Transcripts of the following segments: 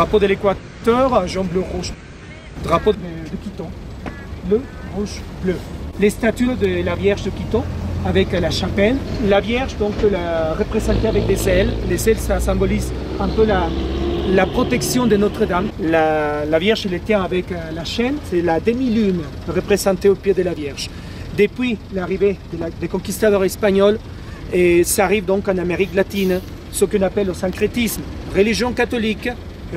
Drapeau de l'Équateur, jaune, bleu, rouge. Drapeau de Quito, bleu, rouge, bleu. Les statues de la Vierge de Quito avec la chapelle. La Vierge, donc, représentée avec des ailes. Les ailes, ça symbolise un peu la protection de Notre-Dame. La Vierge, elle tient avec la chaîne. C'est la demi-lune représentée au pied de la Vierge. Depuis l'arrivée des conquistadors espagnols, et ça arrive donc en Amérique latine, ce qu'on appelle le syncrétisme. Religion catholique,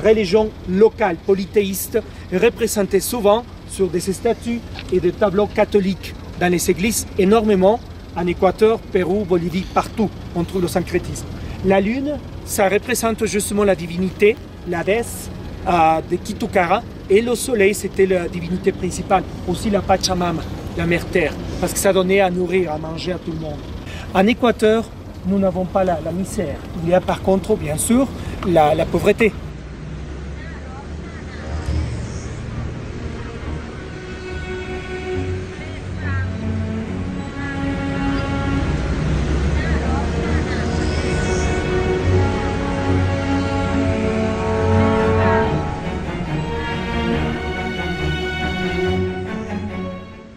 religion locale, polythéiste, représentée souvent sur des statues et des tableaux catholiques dans les églises, énormément en Équateur, Pérou, Bolivie, partout on trouve le syncrétisme. La lune, ça représente justement la divinité, la déesse de Kitucara, et le soleil, c'était la divinité principale, aussi la Pachamama, la mère terre, parce que ça donnait à nourrir, à manger à tout le monde. En Équateur, nous n'avons pas la misère. Il y a par contre, bien sûr, la pauvreté.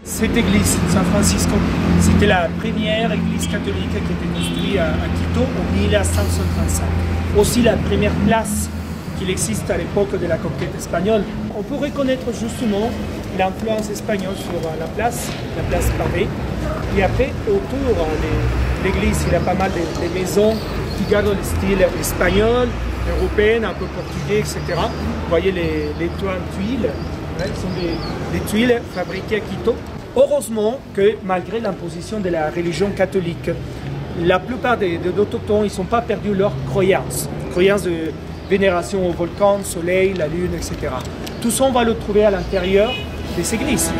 Cette église, San Francisco, c'était la première église catholique qui était construite à Quito en 1135. Aussi la première place qu'il existe à l'époque de la conquête espagnole. On peut reconnaître justement l'influence espagnole sur la place pavée. Et après, autour de l'église, il y a pas mal de maisons qui gardent le style espagnol, européen, un peu portugais, etc. Vous voyez les tuiles, ce sont des tuiles fabriquées à Quito. Heureusement que malgré l'imposition de la religion catholique, la plupart des autochtones ils n'ont pas perdu leur croyance de vénération au volcan, au soleil, la lune, etc. Tout ça, on va le trouver à l'intérieur des églises.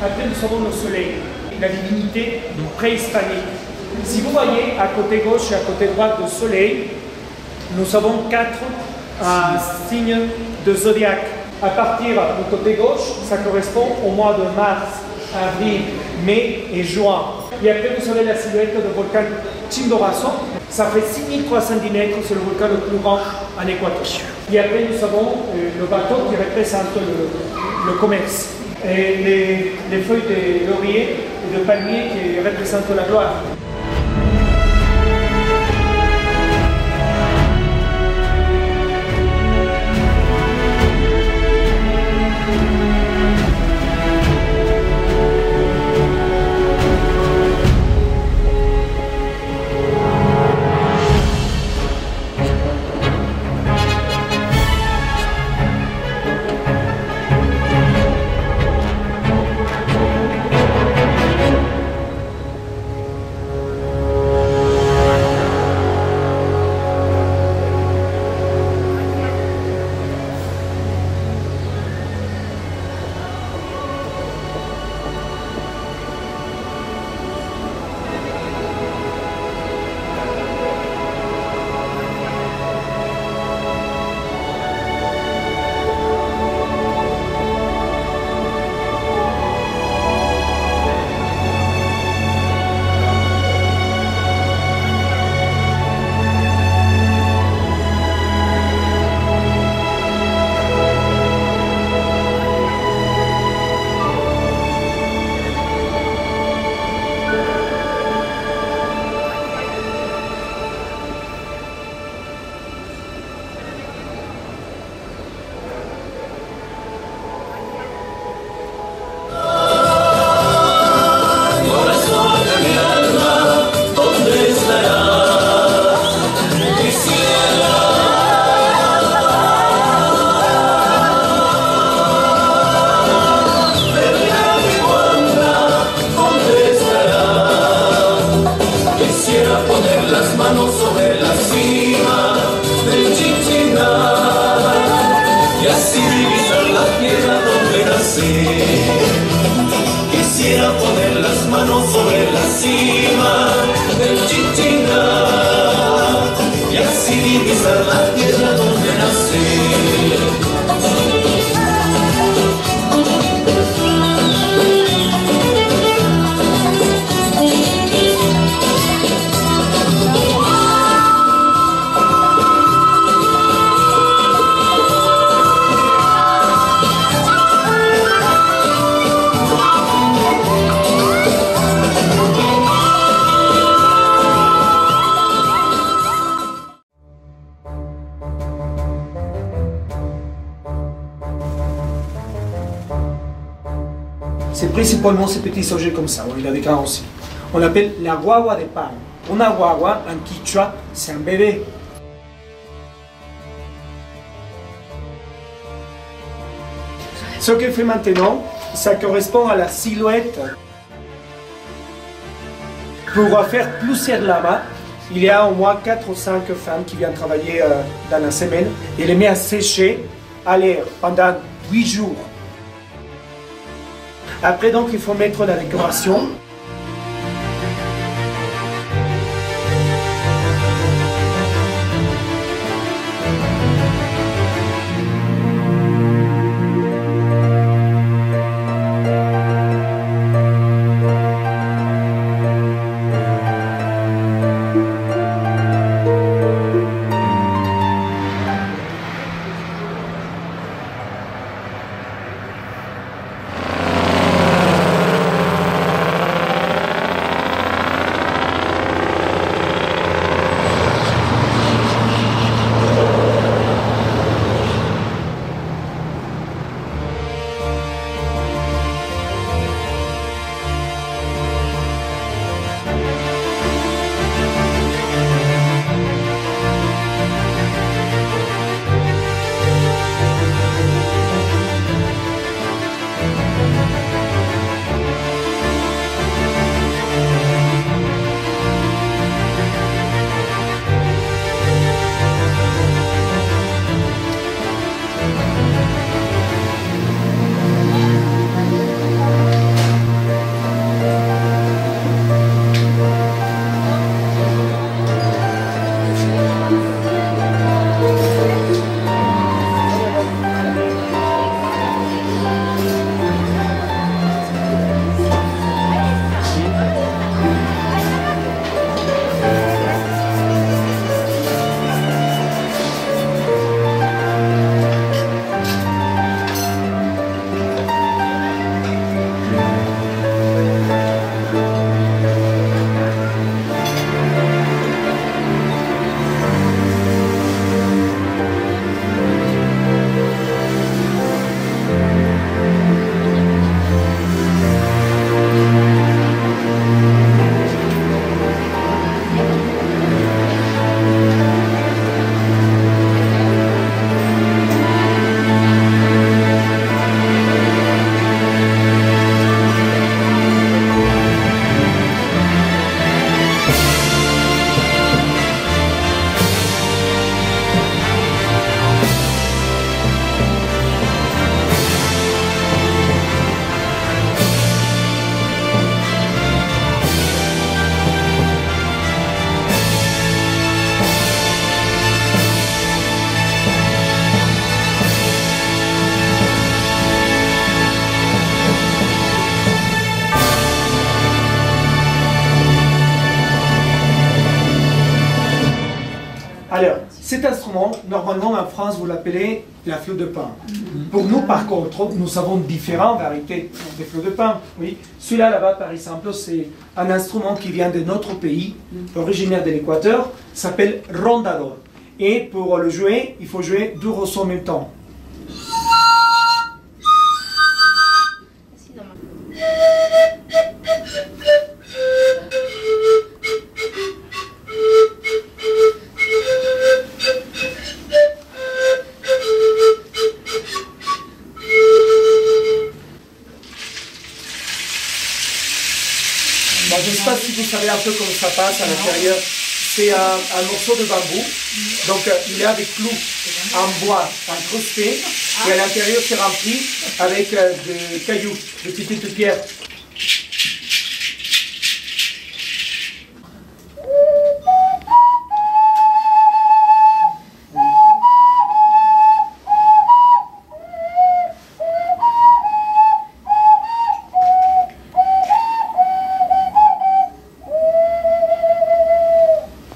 Après, nous avons le soleil, la divinité préhispanique. Si vous voyez à côté gauche et à côté droit du soleil, nous avons 4 signes de zodiaque. À partir du côté gauche, ça correspond au mois de mars, avril, mai et juin. Et après, vous avez la silhouette du volcan Chimborazo. Ça fait 6310 mètres, c'est le volcan le plus grand en Équateur. Et après, nous avons le bateau qui représente le commerce. Et les feuilles de laurier et de palmier qui représentent la gloire. Quisiera a poner las manos sobre la cima del Chichina y así divisar la tierra donde nací. C'est principalement ces petits objets comme ça, il a des grands aussi. On l'appelle la guagua de pan. Una guagua, en quichua, c'est un bébé. Ce qu'elle fait maintenant, ça correspond à la silhouette. Pour faire plusieurs lamas, il y a au moins 4 ou 5 femmes qui viennent travailler dans la semaine et les met à sécher à l'air pendant 8 jours. Après, donc, il faut mettre la décoration. Alors, cet instrument, normalement en France, vous l'appelez la flûte de pan. Pour nous, par contre, nous avons différentes variétés de flûtes de pan. Oui. Celui-là, là-bas, par exemple, c'est un instrument qui vient de notre pays, originaire de l'Équateur, s'appelle rondador. Et pour le jouer, il faut jouer 2 ressons en même temps. Bon, je ne sais pas si vous savez un peu comment ça passe à l'intérieur. C'est un morceau de bambou, donc il est avec clous en bois incrusté, et à l'intérieur c'est rempli avec des cailloux, de petites pierres.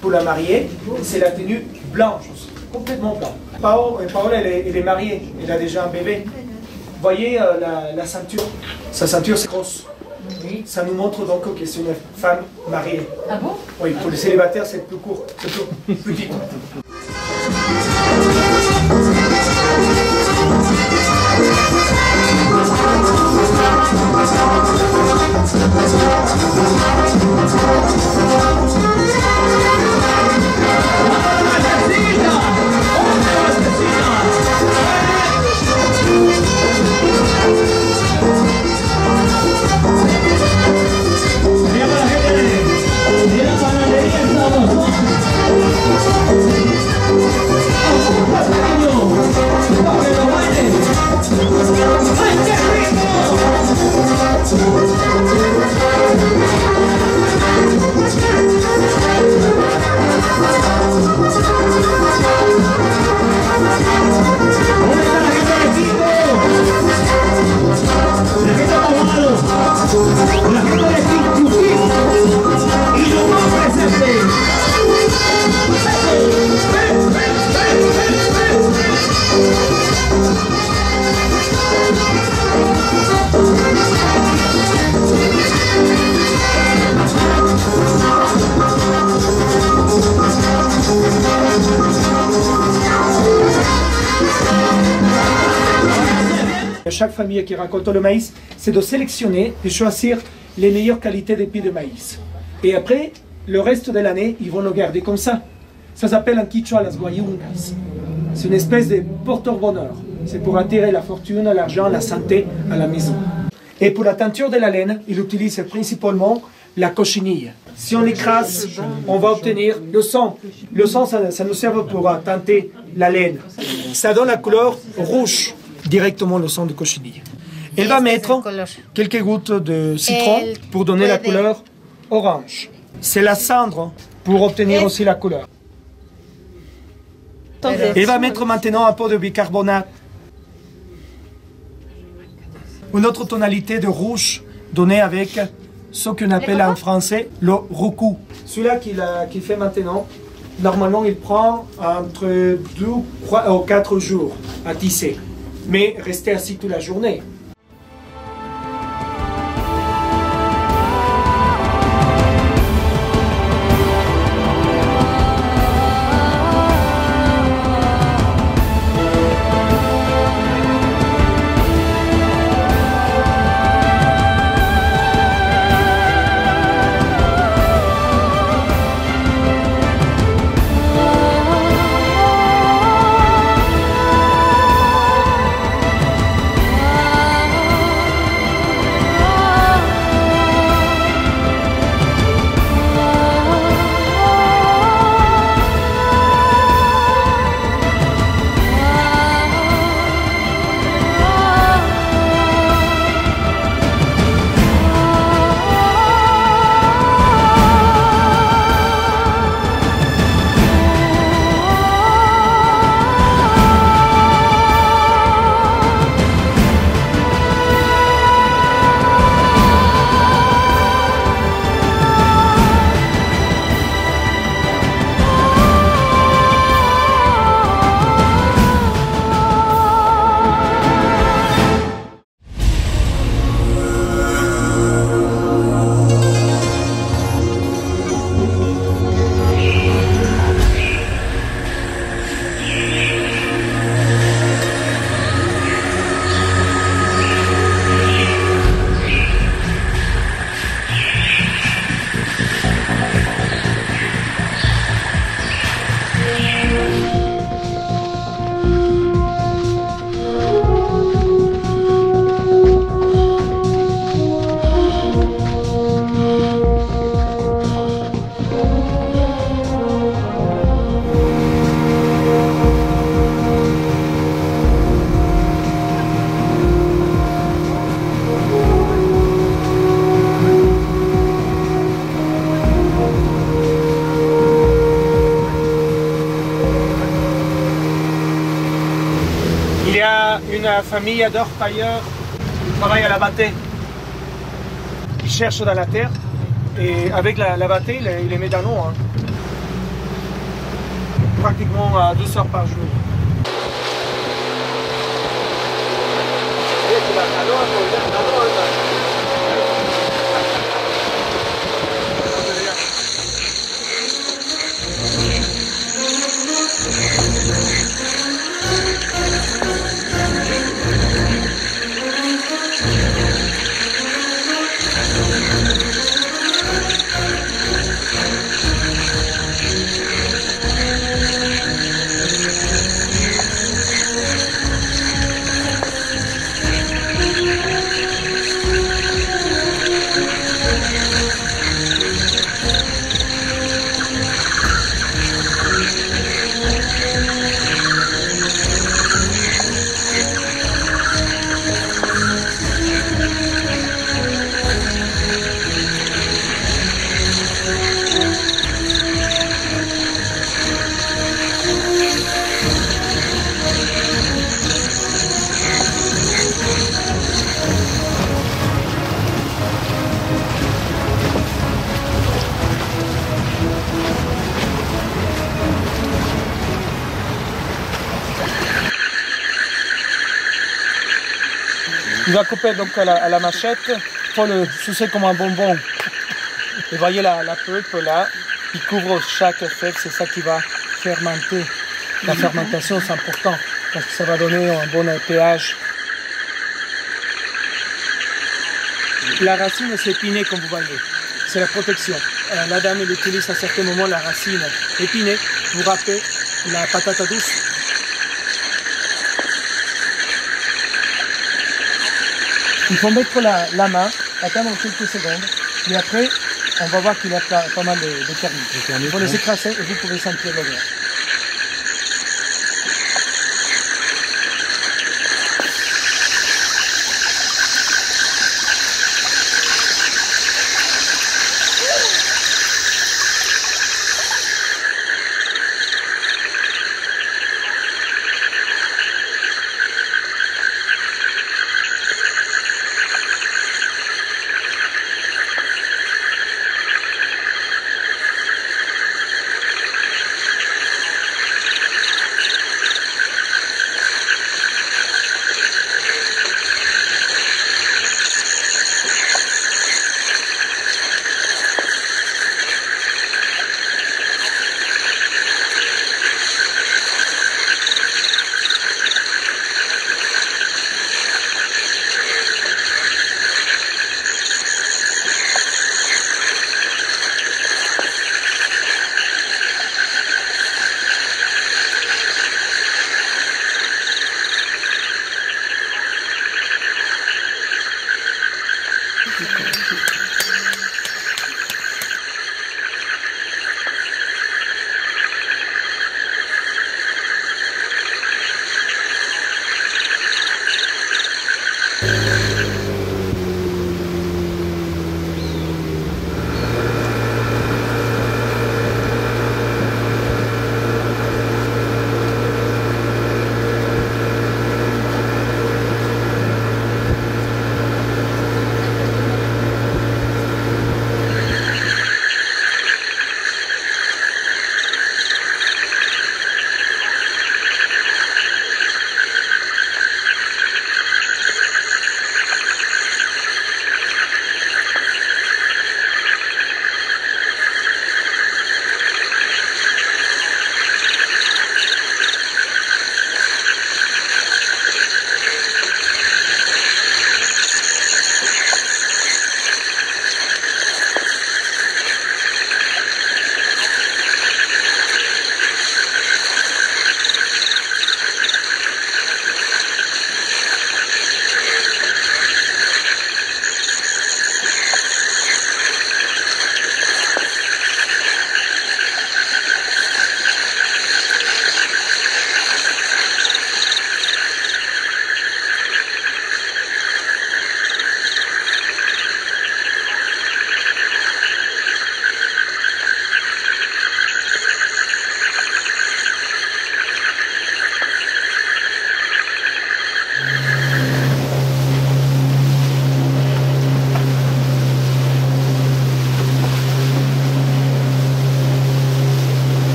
Pour la mariée, c'est la tenue blanche aussi, complètement blanche. Paola, elle est mariée, elle a déjà un bébé. Vous voyez la ceinture? Sa ceinture, c'est grosse. Oui. Ça nous montre donc que c'est une femme mariée. Ah bon? Oui, pour les célibataires, c'est plus court, c'est plus petit. Chaque famille qui récolte le maïs, c'est de sélectionner, de choisir les meilleures qualités d'épis de maïs. Et après, le reste de l'année, ils vont le garder comme ça. Ça s'appelle en quichua las guayungas. C'est une espèce de porteur-bonheur. C'est pour attirer la fortune, l'argent, la santé à la maison. Et pour la teinture de la laine, il utilise principalement la cochenille. Si on l'écrase, on va obtenir le sang. Le sang, ça nous sert pour teinter la laine. Ça donne la couleur rouge, directement le sang de cochenille. Elle va mettre quelques gouttes de citron pour donner la couleur orange. C'est la cendre pour obtenir aussi la couleur. Elle va mettre maintenant un peu de bicarbonate. Une autre tonalité de rouge donnée avec ce qu'on appelle en français le roucou. Celui-là qu'il fait maintenant, normalement il prend entre 2 ou 4 jours à tisser. Mais rester assis toute la journée. Il y a une famille d'orpailleurs qui travaille à la battée. Ils cherchent dans la terre et avec la battée, il les met dans l'eau. Hein. Pratiquement à 12 heures par jour. Il va couper donc à la machette, il faut le sucer comme un bonbon. Et voyez la pulpe là, qui couvre chaque fève, c'est ça qui va fermenter. La fermentation c'est important, parce que ça va donner un bon pH. La racine c'est épinée comme vous voyez, c'est la protection. La dame elle utilise à certains moments la racine épinée pour râper la patate douce. Il faut mettre la main, attendre quelques secondes, et après, on va voir qu'il y a pas mal de termites. Il faut les écraser et vous pouvez sentir l'odeur.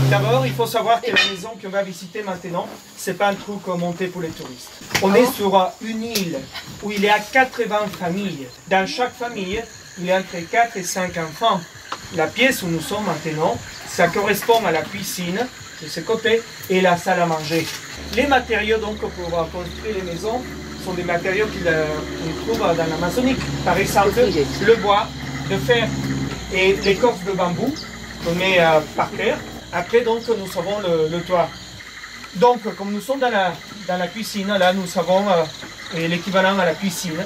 D'abord, il faut savoir que la maison qu'on va visiter maintenant, c'est pas un truc monté pour les touristes. On est sur une île où il y a 80 familles. Dans chaque famille, il y a entre 4 et 5 enfants. La pièce où nous sommes maintenant, ça correspond à la cuisine de ce côté et la salle à manger. Les matériaux donc pour construire les maisons sont des matériaux qu'on trouve dans l'Amazonie. Par exemple, le bois, le fer et l'écorce de bambou qu'on met par terre. Après, donc, nous avons le toit. Donc, comme nous sommes dans la cuisine, là, nous avons l'équivalent à la cuisine.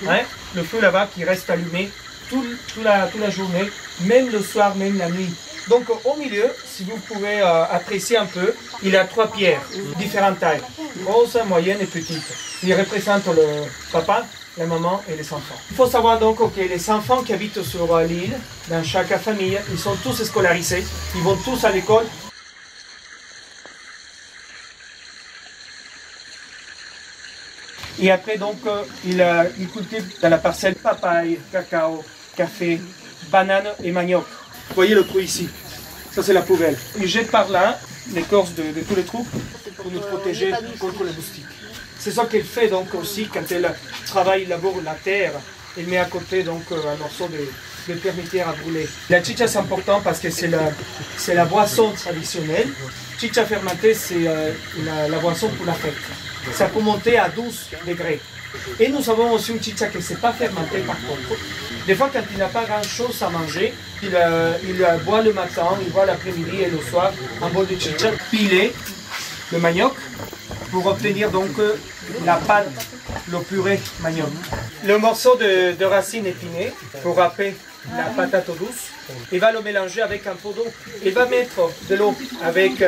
Hein, le feu là-bas qui reste allumé toute la journée, même le soir, même la nuit. Donc, au milieu, si vous pouvez apprécier un peu, il y a 3 pierres, différentes tailles, grosses, moyennes et petites. Ils représentent le papa, la maman et les enfants. Il faut savoir donc que les enfants qui habitent sur l'île, dans chaque famille, ils sont tous scolarisés, ils vont tous à l'école. Et après donc, ils cultivent dans la parcelle papaye, cacao, café, banane et manioc. Vous voyez le trou ici, ça c'est la poubelle. Ils jettent par là l'écorce de tous les trous pour nous protéger contre les moustiques. C'est ça qu'elle fait donc aussi quand elle travaille, laboure la terre. Elle met à côté donc un morceau de termitière à brûler. La chicha c'est important parce que c'est la boisson traditionnelle. Chicha fermentée c'est la boisson pour la fête. Ça peut monter à 12 degrés. Et nous avons aussi une chicha qui ne s'est pas fermentée par contre. Des fois quand il n'a pas grand chose à manger, il boit le matin, il boit l'après-midi et le soir un bol de chicha pilé, le manioc, pour obtenir donc la pâte, le purée manioc. Le morceau de racine épinée pour râper la patate douce. Il va le mélanger avec un peu d'eau. Il va mettre de l'eau avec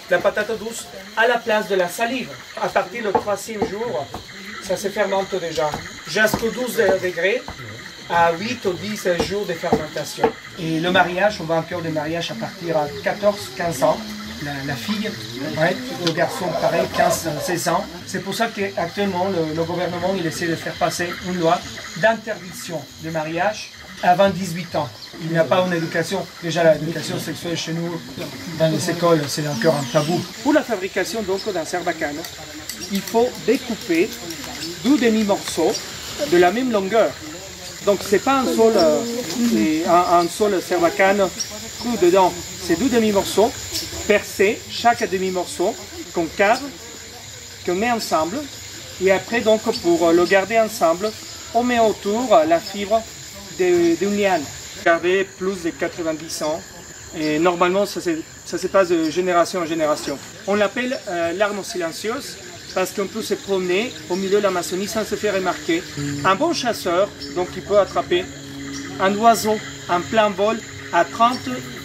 la patate douce à la place de la salive. À partir du 3e jour, ça se fermente déjà. Jusqu'à 12 degrés, à 8 ou 10 jours de fermentation. Et le mariage, on va en cœur de mariage à partir à 14-15 ans. La fille, ouais, le garçon pareil, 15-16 ans. C'est pour ça qu'actuellement le gouvernement il essaie de faire passer une loi d'interdiction de mariage avant 18 ans. Il n'y a pas une éducation, déjà l'éducation sexuelle chez nous, dans les écoles, c'est encore un tabou. Pour la fabrication donc d'un sarbacane, il faut découper 2 demi-morceaux de la même longueur. Donc c'est pas un seul sarbacane cru dedans, c'est 2 demi-morceaux percés, chaque demi-morceau qu'on cadre, qu'on met ensemble. Et après donc pour le garder ensemble, on met autour la fibre d'une liane. Garder plus de 90 ans. Et normalement, ça se passe de génération en génération. On l'appelle l'arme silencieuse parce qu'on peut se promener au milieu de l'Amazonie sans se faire remarquer. Un bon chasseur, donc il peut attraper un oiseau en plein vol à 30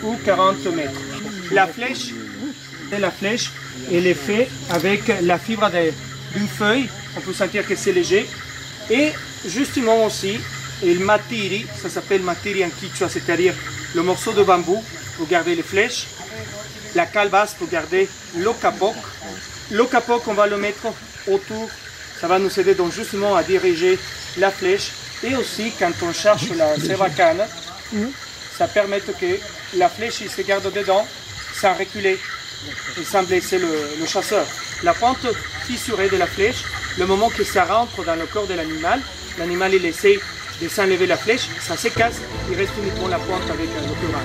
ou 40 mètres. La flèche, elle est faite avec la fibre d'une feuille. On peut sentir que c'est léger. Et justement aussi, le matiri, ça s'appelle matiri en quichua, c'est-à-dire le morceau de bambou pour garder les flèches, la calebasse pour garder le capoc. Le capoc, on va le mettre autour, ça va nous aider donc justement à diriger la flèche. Et aussi, quand on cherche la sarbacane, ça permet que la flèche il se garde dedans sans reculer et sans blesser le chasseur. La pointe fissurée de la flèche, le moment que ça rentre dans le corps de l'animal, l'animal il essaie de s'enlever la flèche, ça se casse, il reste uniquement la pointe avec le courant.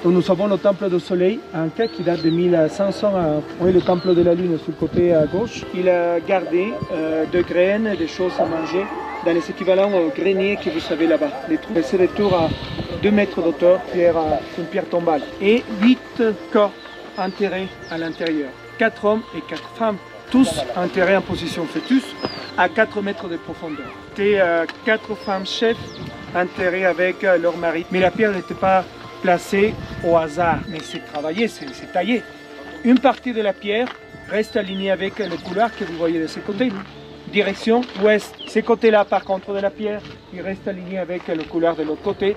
Donc nous avons le temple du soleil, un cas qui date de 1500, oui, le temple de la lune sur le côté à gauche. Il a gardé des graines, des choses à manger dans les équivalents greniers que vous avez là-bas. C'est des tours à 2 mètres d'auteur, une pierre tombale. Et 8 corps enterrés à l'intérieur. 4 hommes et 4 femmes, tous enterrés en position fœtus à 4 mètres de profondeur. C'était 4 femmes chefs enterrées avec leur mari. Mais la pierre n'était pas placée au hasard, mais c'est travaillé, c'est taillé. Une partie de la pierre reste alignée avec le couloir que vous voyez de ce côté. Direction ouest. Ces côtés-là, par contre, de la pierre, il reste aligné avec le couloir de l'autre côté.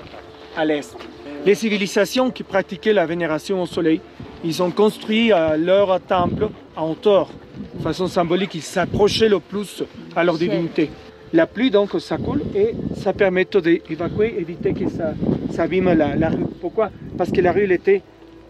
à l'est. Les civilisations qui pratiquaient la vénération au soleil, ils ont construit leur temple en hauteur. De façon symbolique, ils s'approchaient le plus à leur divinité. La pluie, donc, ça coule et ça permet d'évacuer, éviter que ça abîme la rue. Pourquoi? Parce que la rue elle était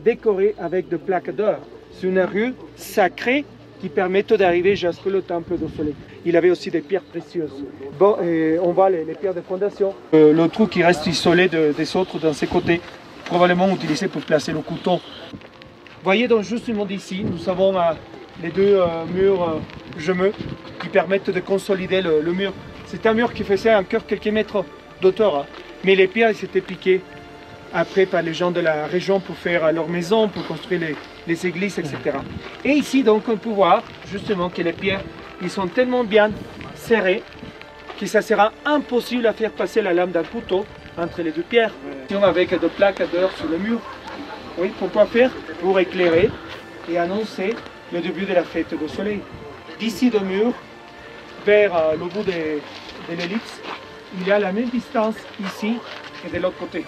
décorée avec des plaques d'or. C'est une rue sacrée qui permet d'arriver jusqu'au temple du soleil. Il avait aussi des pierres précieuses. Bon, on voit les pierres de fondation. Le trou qui reste isolé des autres dans ses côtés, probablement utilisé pour placer le couteau. Vous voyez donc justement d'ici, nous avons les deux murs gemeux qui permettent de consolider le mur. C'est un mur qui faisait encore quelques mètres d'auteur, hein. Mais les pierres s'étaient piquées après par les gens de la région pour faire leurs maisons, pour construire les églises, etc. Et ici donc on peut voir justement que les pierres ils sont tellement bien serrés que ça sera impossible à faire passer la lame d'un couteau entre les deux pierres. Avec des plaques d'or sur le mur. Oui, pourquoi faire? Pour éclairer et annoncer le début de la fête du soleil. D'ici le mur, vers le bout de l'ellipse, il y a la même distance ici et de l'autre côté.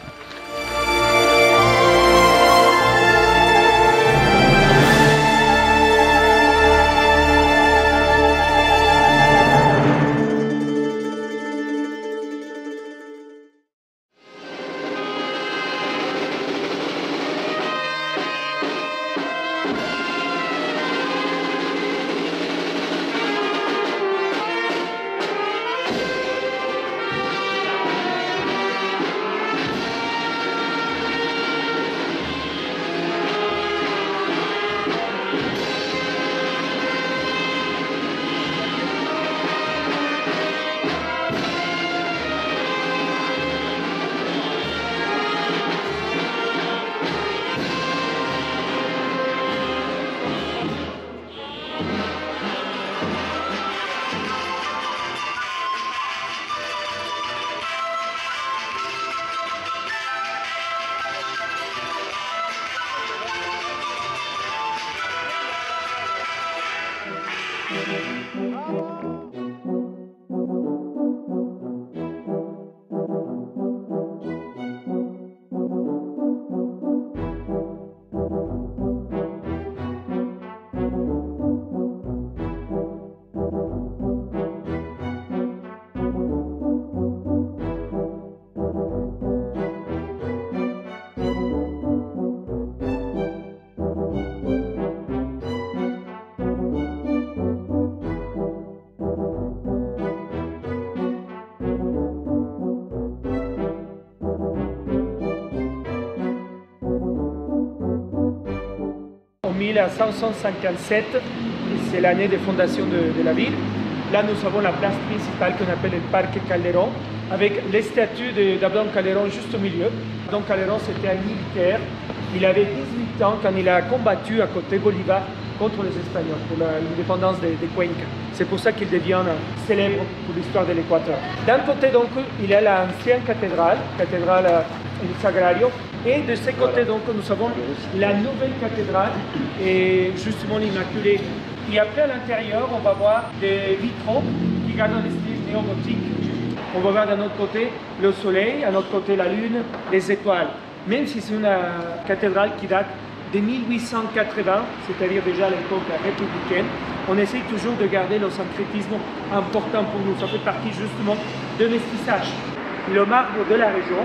En 1557, c'est l'année de fondation de la ville. Là, nous avons la place principale qu'on appelle le Parc Calderón, avec les statues d'Abraham Calderón juste au milieu. Abraham Calderón, c'était un militaire. Il avait 18 ans quand il a combattu à côté de Bolivar contre les Espagnols pour l'indépendance de Cuenca. C'est pour ça qu'il devient célèbre pour l'histoire de l'Équateur. D'un côté, donc, il y a l'ancienne cathédrale El Sagrario, et de ce côté, donc, nous avons la nouvelle cathédrale et justement l'Immaculée. Et après, à l'intérieur, on va voir des vitraux qui gardent le style néo-gothique. On va voir d'un autre côté le soleil, à l'autre côté la lune, les étoiles. Même si c'est une cathédrale qui date de 1880, c'est-à-dire déjà à l'époque républicaine, on essaye toujours de garder le syncrétisme important pour nous. Ça fait partie justement de mestissage. Le marbre de la région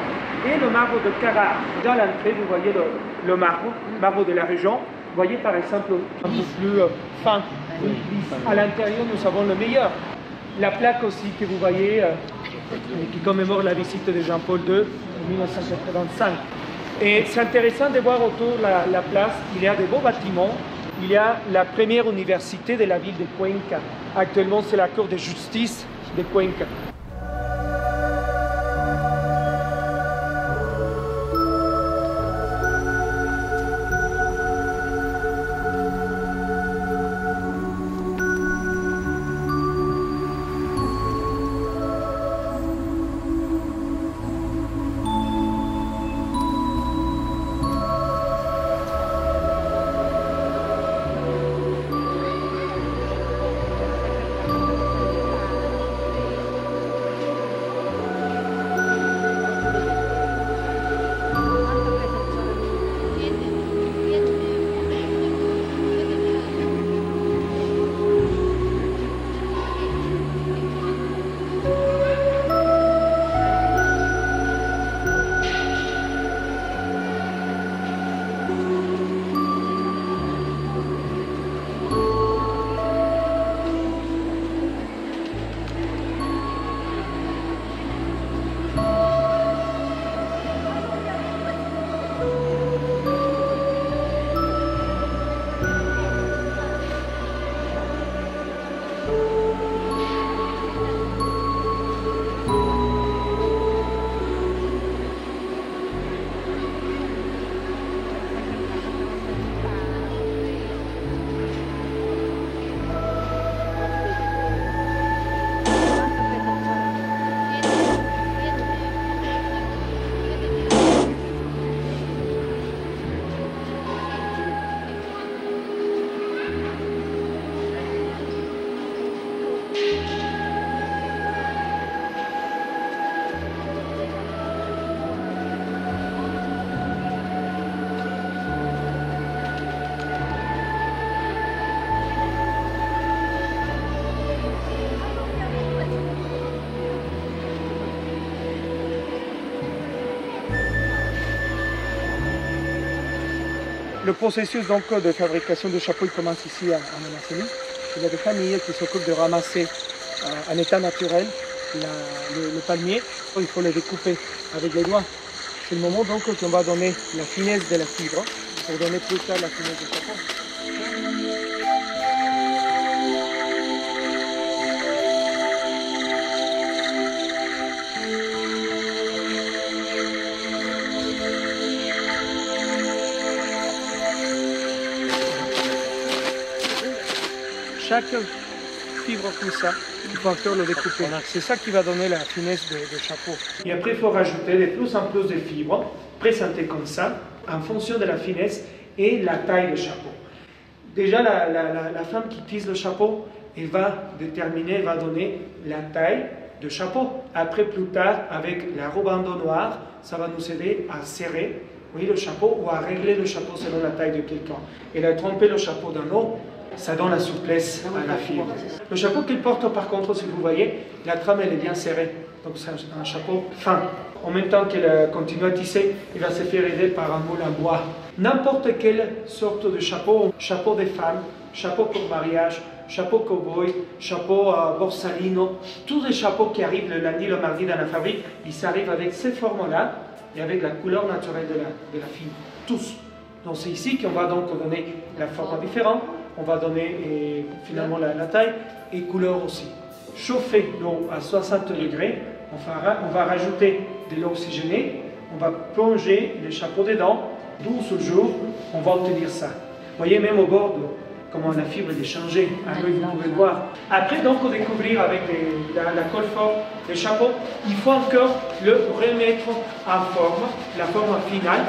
et le marbre de Carrare. Dans l'entrée, vous voyez le marbre de la région. Vous voyez par exemple un peu plus fin. À l'intérieur, nous avons le meilleur. La plaque aussi que vous voyez qui commémore la visite de Jean-Paul II en 1985. Et c'est intéressant de voir autour la place, il y a de beaux bâtiments. Il y a la première université de la ville de Cuenca. Actuellement, c'est la Cour de justice de Cuenca. Le processus donc, de fabrication de chapeaux il commence ici en Amazonie. Il y a des familles qui s'occupent de ramasser en état naturel le palmier. Il faut le découper avec les doigts. C'est le moment donc qu'on va donner la finesse de la fibre pour donner plus tard la finesse du chapeau. Chaque fibre comme ça, il faut encore le découper. C'est ça qui va donner la finesse de chapeau. Et après, il faut rajouter de plus en plus de fibres, présentées comme ça, en fonction de la finesse et la taille du chapeau. Déjà, la femme qui tisse le chapeau, elle va déterminer, elle va donner la taille du chapeau. Après, plus tard, avec la rubando noire, ça va nous aider à serrer, oui, le chapeau ou à régler le chapeau selon la taille de quelqu'un. Et à tremper le chapeau dans l'eau, ça donne la souplesse à la fibre. Le chapeau qu'il porte, par contre, si vous voyez, la trame elle est bien serrée. Donc c'est un chapeau fin. En même temps qu'elle continue à tisser, il va se faire aider par un moule en bois. N'importe quelle sorte de chapeau, chapeau des femmes, chapeau pour mariage, chapeau cow-boy, chapeau borsalino, tous les chapeaux qui arrivent le lundi, le mardi dans la fabrique, ils arrivent avec ces formes-là et avec la couleur naturelle de la fibre. Tous. Donc c'est ici qu'on va donc donner la forme différente. On va donner finalement la taille et couleur aussi. Chauffer l'eau à 60 degrés, on va rajouter de l'eau oxygénée, on va plonger le chapeau dedans, 12 jours, on va obtenir ça. Vous voyez même au bord comment la fibre est changée, vous pouvez le voir. Après donc, pour découvrir avec la colle forte le chapeau, il faut encore le remettre en forme, la forme finale.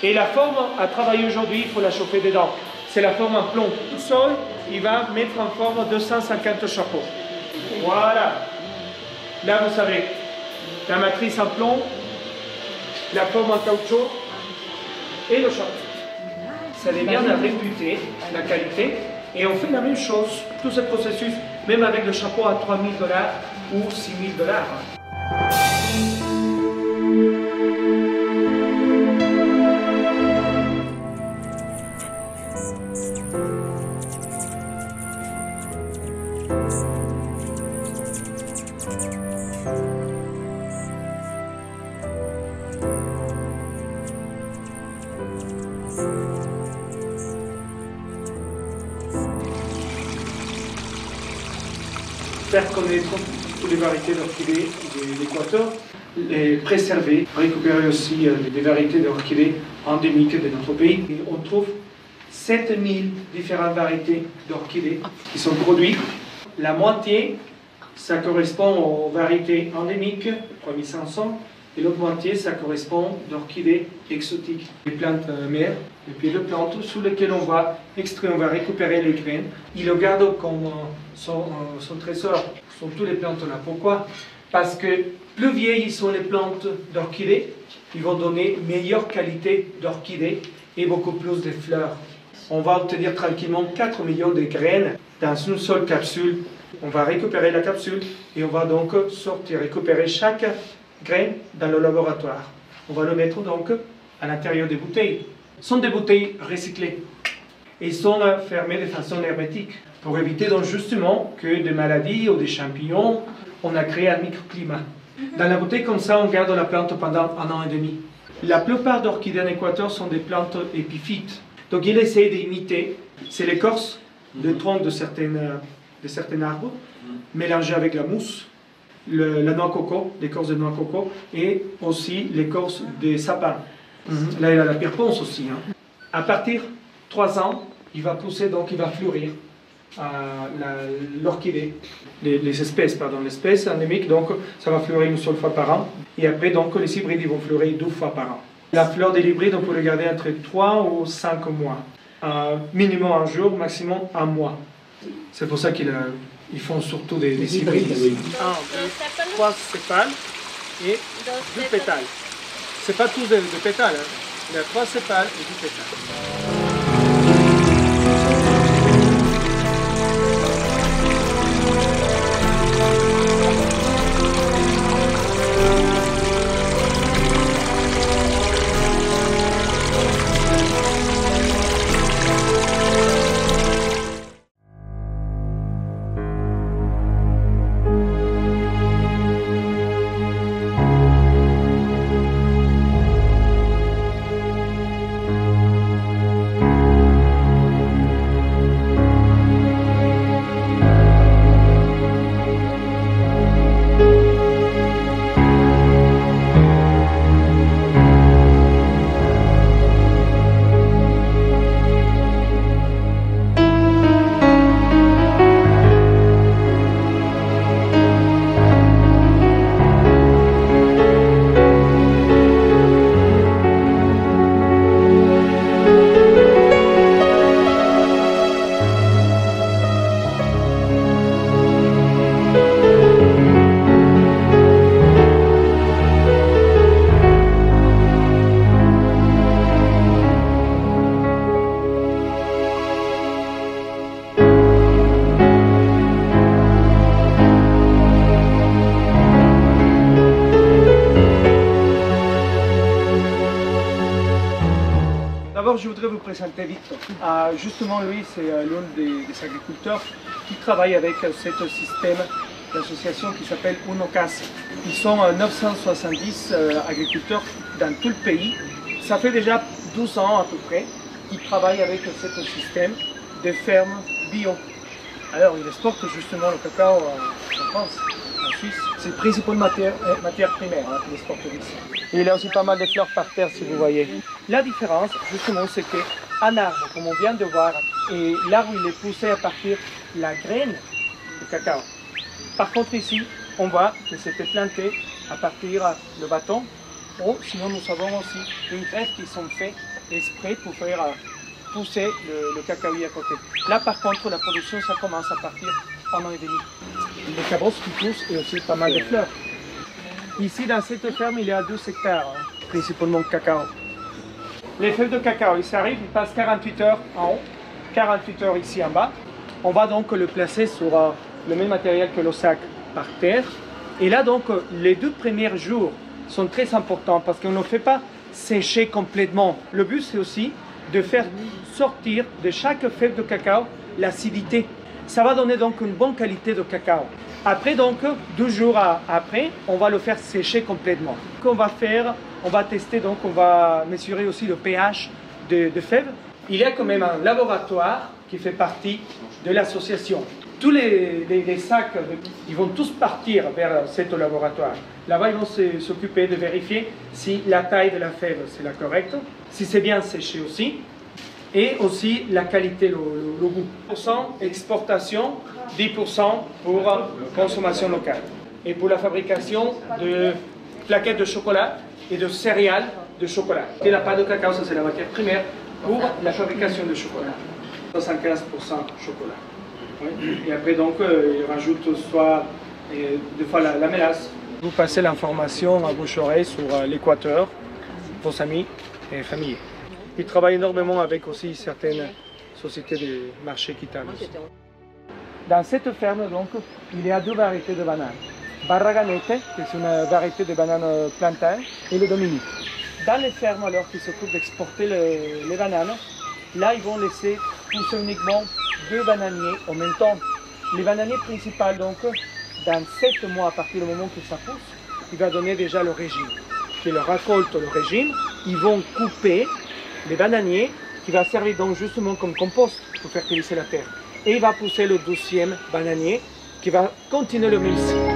Et la forme à travailler aujourd'hui, il faut la chauffer dedans. C'est la forme en plomb. Tout seul, il va mettre en forme 250 chapeaux. Voilà. Là, vous savez, la matrice en plomb, la forme en caoutchouc et le chapeau. Ça devient la réputé, la qualité. Et on fait la même chose, tout ce processus, même avec le chapeau à $3 000 ou $6 000. Faire connaître toutes les variétés d'orchidées de l'Équateur, les préserver, récupérer aussi des variétés d'orchidées endémiques de notre pays. Et on trouve 7000 différentes variétés d'orchidées qui sont produites. La moitié, ça correspond aux variétés endémiques, 3500, et l'autre moitié, ça correspond d'orchidées exotiques, les plantes mères, et puis les plantes sous lesquelles on va extraire, on va récupérer les graines. Ils le gardent comme son trésor, sont toutes les plantes là. Pourquoi? Parce que plus vieilles sont les plantes d'orchidées, ils vont donner meilleure qualité d'orchidées et beaucoup plus de fleurs. On va obtenir tranquillement 4 millions de graines dans une seule capsule. On va récupérer la capsule et on va donc récupérer chaque graine dans le laboratoire. On va le mettre donc à l'intérieur des bouteilles. Ce sont des bouteilles recyclées et sont fermées de façon hermétique pour éviter donc justement que des maladies ou des champignons, on a créé un microclimat. Dans la bouteille comme ça, on garde la plante pendant 1 an et demi. La plupart d'orchidées en Équateur sont des plantes épiphytes. Donc il essaie d'imiter, c'est l'écorce de tronc de certains arbres, mélangée avec la mousse, la noix coco, l'écorce de noix coco, et aussi l'écorce des sapins. Là, il y a la pierreponce aussi. À partir de 3 ans, il va pousser, donc il va fleurir l'orchidée, l'espèce endémiques, donc ça va fleurir une seule fois par an. Et après, donc, les hybrides ils vont fleurir 2 fois par an. La fleur de l'hybride, on peut le garder entre 3 ou 5 mois. Minimum 1 jour, maximum 1 mois. C'est pour ça qu'ils font surtout des hybrides. 1, 2, 3 sépales et 2 pétales. Ce n'est pas tous des pétales, il y a 3 sépales et 2 pétales. d'abord, je voudrais vous présenter Victor. Justement, lui, c'est l'un des agriculteurs qui travaille avec ce système d'association qui s'appelle UNOCAS. Ils sont 970 agriculteurs dans tout le pays. Ça fait déjà 12 ans à peu près qu'ils travaillent avec ce système de ferme bio. Alors, ils exportent justement le cacao en France, en Suisse. C'est le principal matière première qu'ils exportent ici. Et il y a aussi pas mal de fleurs par terre, si vous voyez. La différence, justement, c'est qu'un arbre, comme on vient de voir, et l'arbre, il est poussé à partir de la graine de cacao. Par contre, ici, on voit que c'était planté à partir du bâton. Ou sinon, nous avons aussi une greffe qui sont faites exprès pour faire pousser le cacahuète à côté. Là, par contre, la production, ça commence à partir en an et demi. Les cabosses qui poussent et aussi pas mal de fleurs. Ici, dans cette ferme, il y a 12 hectares, principalement cacao. Les fèves de cacao, ils arrivent, ils passent 48 heures en haut, 48 heures ici en bas. On va donc le placer sur le même matériel que le sac par terre. Et là, donc, les 2 premiers jours sont très importants parce qu'on ne fait pas sécher complètement. Le but, c'est aussi de faire sortir de chaque fève de cacao l'acidité. Ça va donner donc une bonne qualité de cacao. Après, donc, 2 jours après, on va le faire sécher complètement. Qu'on va faire, on va tester, donc, on va mesurer aussi le pH de fèves. Il y a quand même un laboratoire qui fait partie de l'association. Tous les sacs, ils vont tous partir vers ce laboratoire. Là-bas, ils vont s'occuper de vérifier si la taille de la fève c'est la correcte, si c'est bien séché aussi, et aussi la qualité, le goût. 10% exportation, 10% pour consommation locale. Et pour la fabrication de plaquettes de chocolat et de céréales de chocolat. Et la pâte de cacao, ça c'est la matière primaire pour la fabrication de chocolat. 75% chocolat. Oui. Et après, donc, ils rajoutent soit des fois la mélasse. Vous passez l'information à bouche-oreille sur l'Équateur, vos amis et familles. Ils travaillent énormément avec aussi certaines sociétés de marché Quitanos. Dans cette ferme, donc, il y a 2 variétés de bananes. Barraganete, qui est une variété de bananes plantain, et le Dominique. Dans les fermes, alors, qui s'occupent d'exporter les bananes, là, ils vont laisser pousser uniquement 2 bananiers en même temps. Les bananiers principaux, donc, dans 7 mois, à partir du moment que ça pousse, il va donner déjà le régime. Qui le récolte le régime, ils vont couper les bananiers qui va servir donc justement comme compost pour fertiliser la terre. Et il va pousser le 12e bananier qui va continuer le même cycle.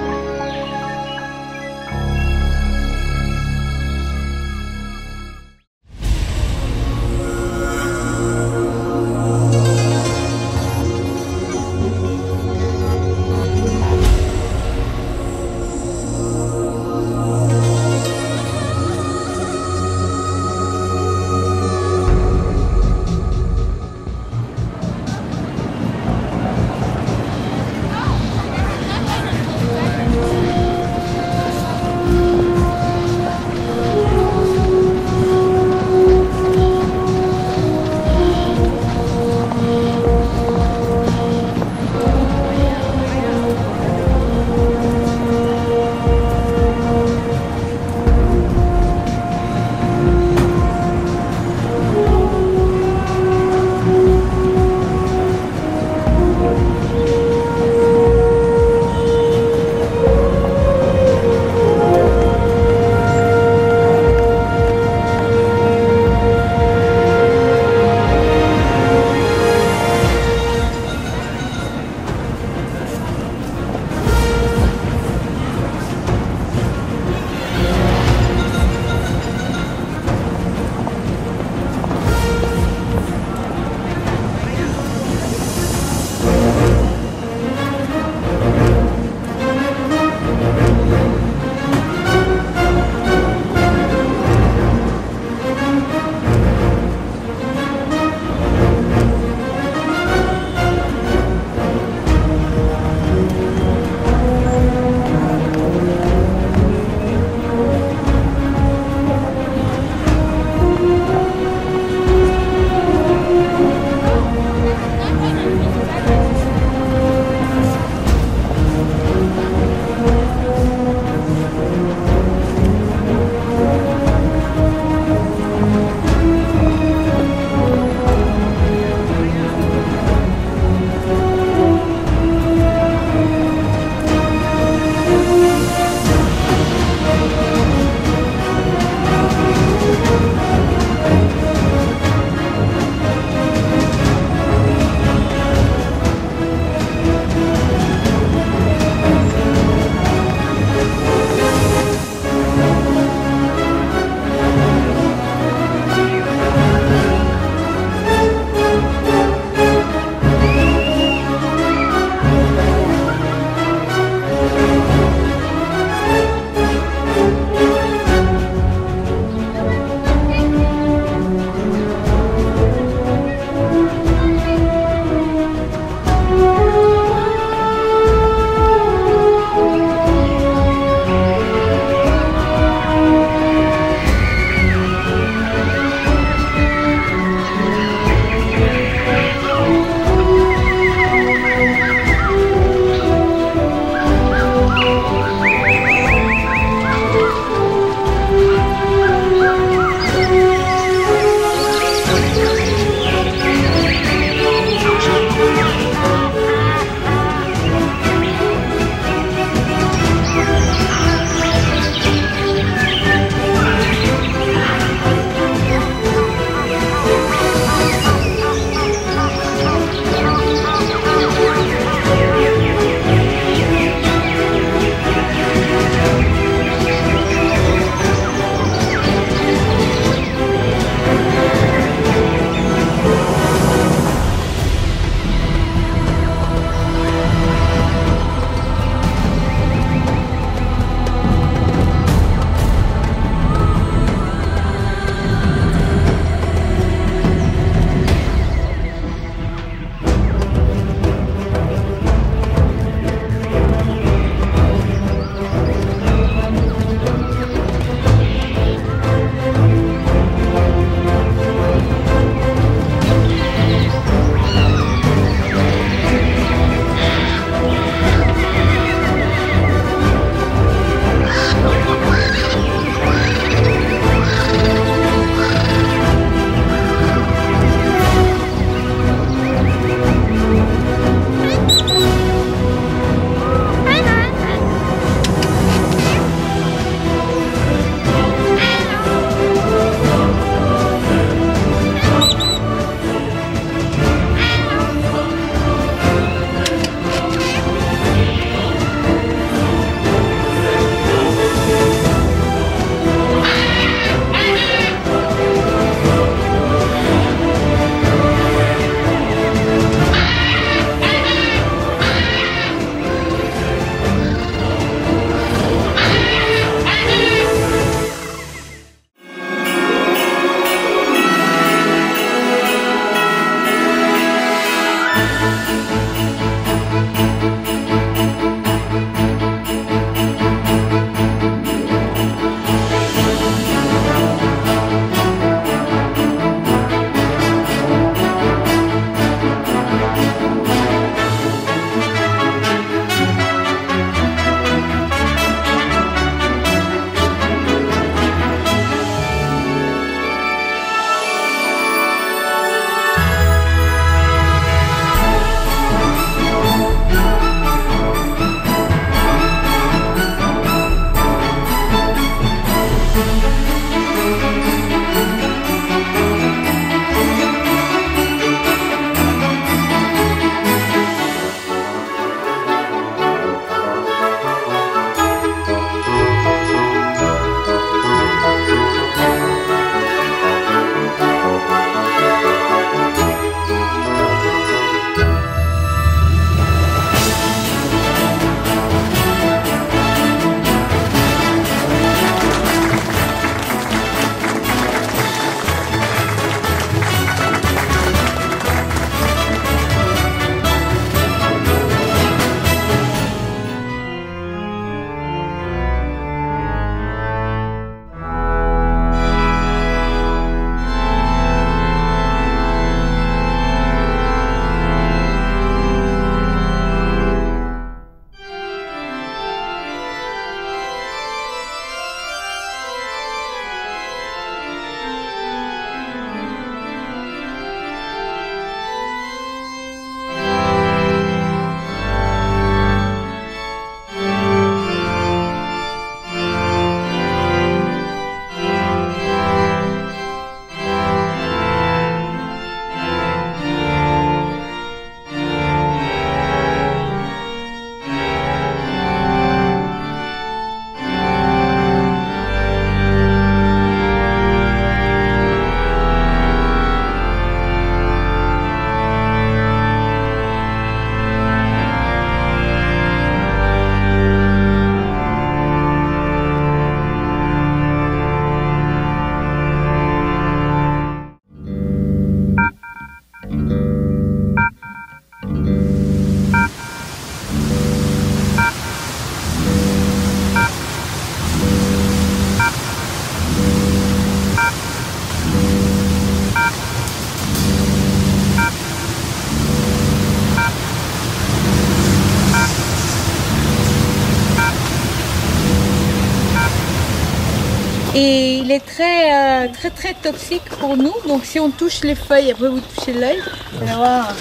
Et il est très toxique pour nous. Donc si on touche les feuilles, après vous touchez l'œil, vous allez avoir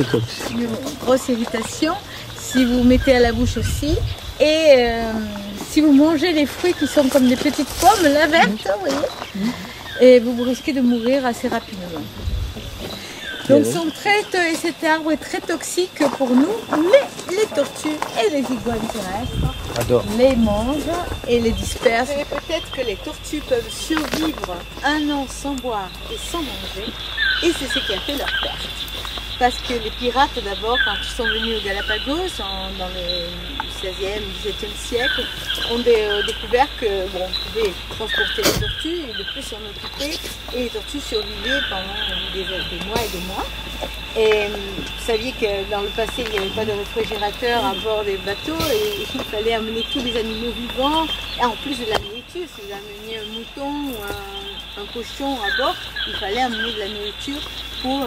une grosse irritation. Si vous mettez à la bouche aussi. Et si vous mangez les fruits qui sont comme des petites pommes, la verte, vous voyez, et vous risquez de mourir assez rapidement. Donc cet arbre est très toxique pour nous, mais les tortues et les iguanes terrestres les mangent et les dispersent. Et peut-être que les tortues peuvent survivre 1 an sans boire et sans manger, et c'est ce qui a fait leur perte. Parce que les pirates, d'abord, quand ils sont venus aux Galapagos, dans le 16e, 17e siècle, ont découvert que on pouvait transporter les tortues et de plus s'en occuper. Et les tortues survivaient pendant des mois et des mois. Et vous saviez que dans le passé, il n'y avait pas de réfrigérateur à bord des bateaux et il fallait amener tous les animaux vivants, et en plus de la nourriture. Si vous ameniez un mouton ou un cochon à bord, il fallait amener de la nourriture pour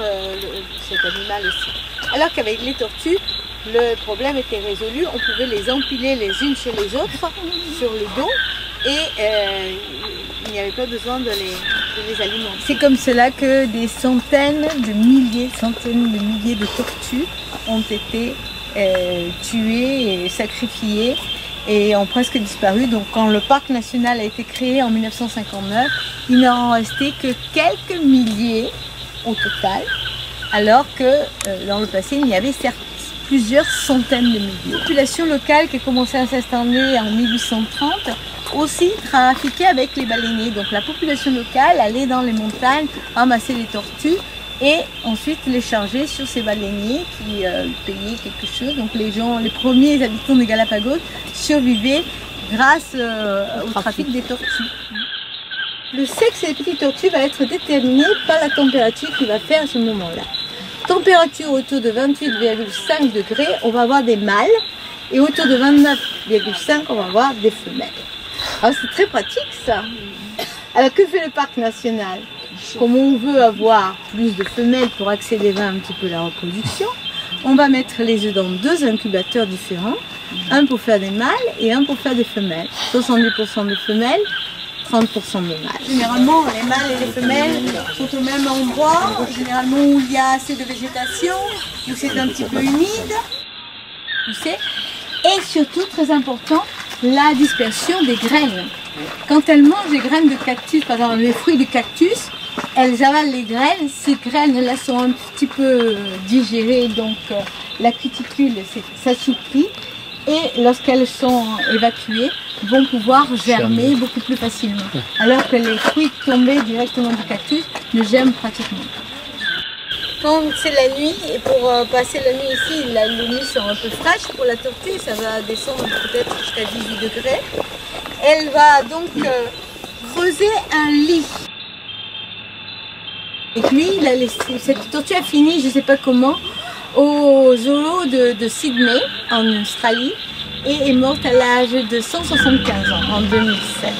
cet animal aussi. Alors qu'avec les tortues, le problème était résolu, on pouvait les empiler les unes sur les autres, sur le dos, et il n'y avait pas besoin de les alimenter. C'est comme cela que des centaines de milliers de tortues ont été tuées et sacrifiées et ont presque disparu. Donc quand le parc national a été créé en 1959, il n'en restait que quelques milliers au total, alors que dans le passé, il y avait certes plusieurs centaines de milliers. La population locale qui a commencé à s'installer en 1830 aussi trafiquait avec les baleiniers. Donc la population locale allait dans les montagnes ramasser les tortues et ensuite les charger sur ces baleiniers qui payaient quelque chose. Donc les premiers habitants de Galapagos survivaient grâce au trafic des tortues. Le sexe des petites tortues va être déterminé par la température qu'il va faire à ce moment-là. Température autour de 28,5 degrés, on va avoir des mâles, et autour de 29,5, on va avoir des femelles. Alors c'est très pratique ça. Alors que fait le parc national? Comme on veut avoir plus de femelles pour accélérer un petit peu la reproduction, on va mettre les œufs dans 2 incubateurs différents, un pour faire des mâles et un pour faire des femelles. 70% de femelles, 30% de mâles. Généralement, les mâles et les femelles sont au même endroit, généralement où il y a assez de végétation, où c'est un petit peu humide, et surtout, très important, la dispersion des graines. Quand elles mangent les graines de cactus, par exemple les fruits de cactus, elles avalent les graines, ces graines-là sont un petit peu digérées, donc la cuticule s'assouplit, et lorsqu'elles sont évacuées, vont pouvoir germer beaucoup plus facilement. Alors que les fruits tombés directement du cactus ne germent pratiquement pas. Quand c'est la nuit, et pour passer la nuit ici, les nuits sont un peu fraîches pour la tortue, ça va descendre peut-être jusqu'à 18 degrés. Elle va donc creuser un lit. Et puis, cette tortue a fini, je ne sais pas comment, au zoo de Sydney, en Australie, et est morte à l'âge de 175 ans, en 2007.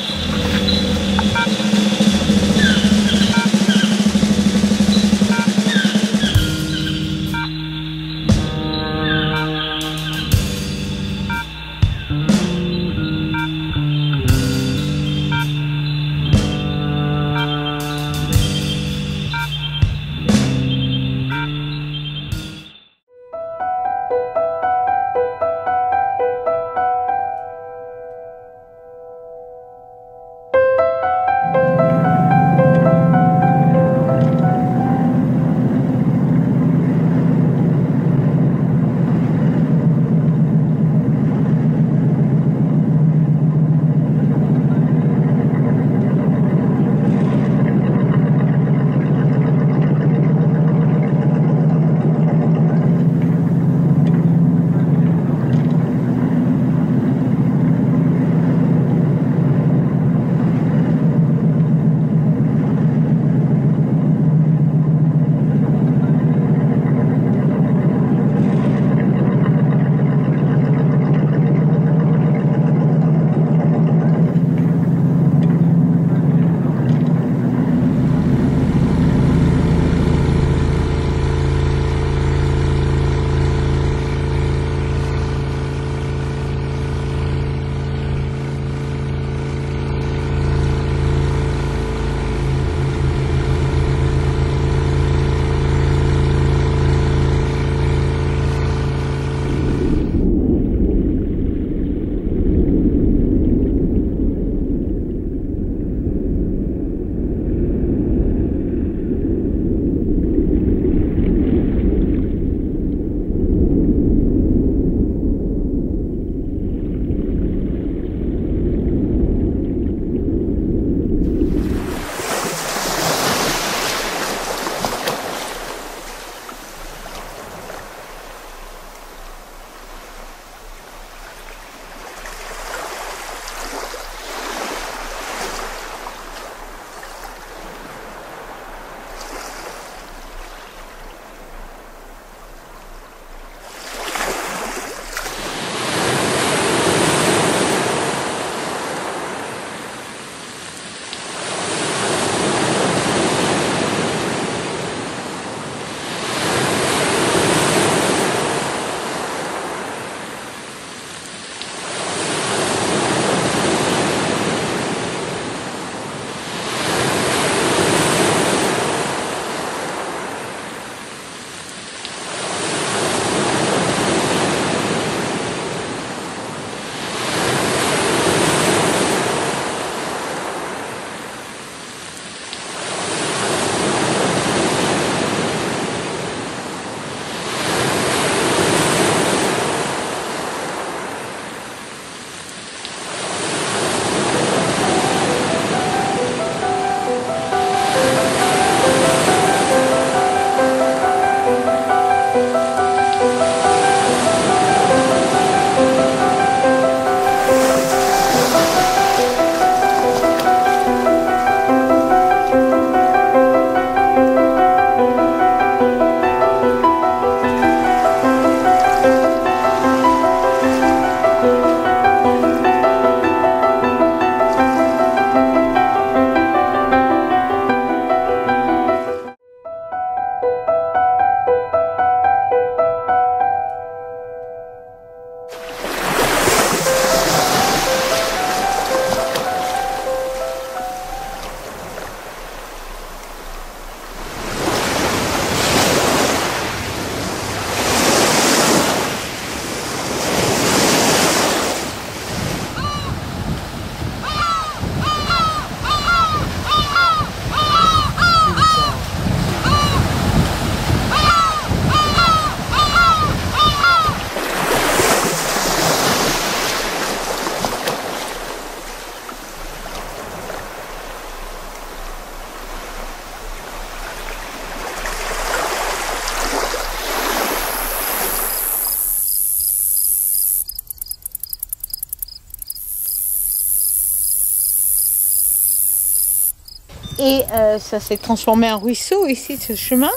Et ça s'est transformé en ruisseau ici, ce chemin.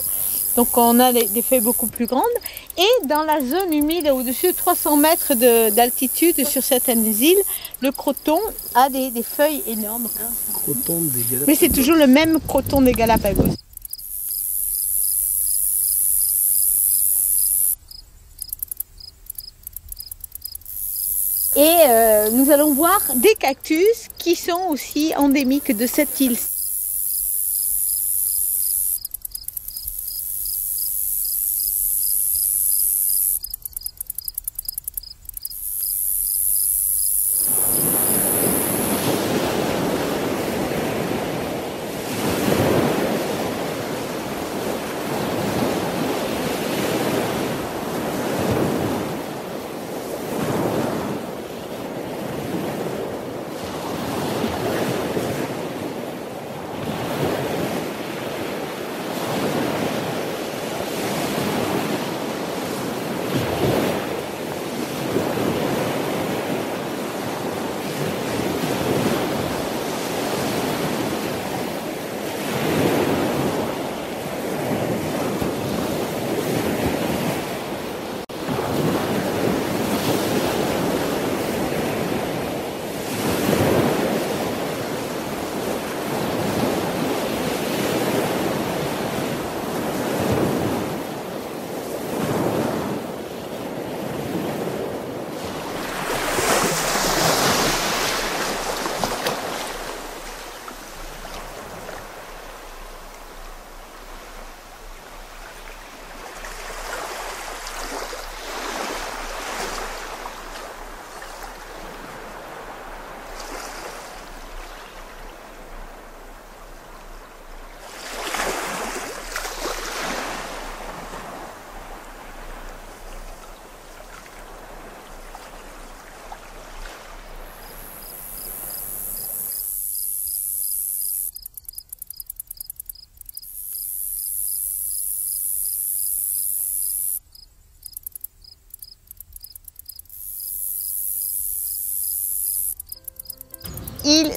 Donc on a des feuilles beaucoup plus grandes. Et dans la zone humide, au-dessus de 300 mètres d'altitude sur certaines îles, le croton a des feuilles énormes. Croton des Galapagos. Mais c'est toujours le même croton des Galapagos. Et nous allons voir des cactus qui sont aussi endémiques de cette île.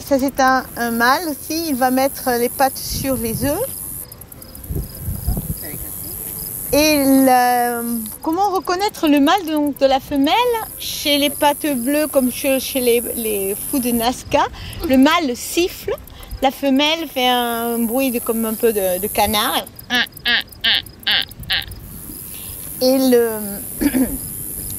Ça c'est un mâle aussi, il va mettre les pattes sur les œufs. Et comment reconnaître le mâle de la femelle? Chez les pattes bleues comme chez les fous de Nazca, le mâle siffle, la femelle fait un bruit comme un peu de canard. Et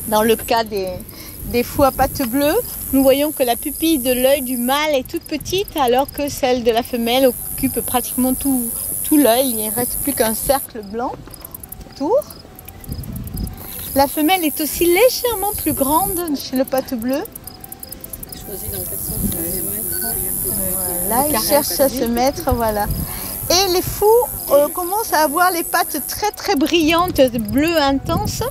dans le cas des fous à pattes bleues, nous voyons que la pupille de l'œil du mâle est toute petite alors que celle de la femelle occupe pratiquement tout l'œil. Il ne reste plus qu'un cercle blanc autour. La femelle est aussi légèrement plus grande chez le patte bleu. Voilà, il cherche à se mettre, voilà. Et les fous commencent à avoir les pattes très très brillantes, bleu intense,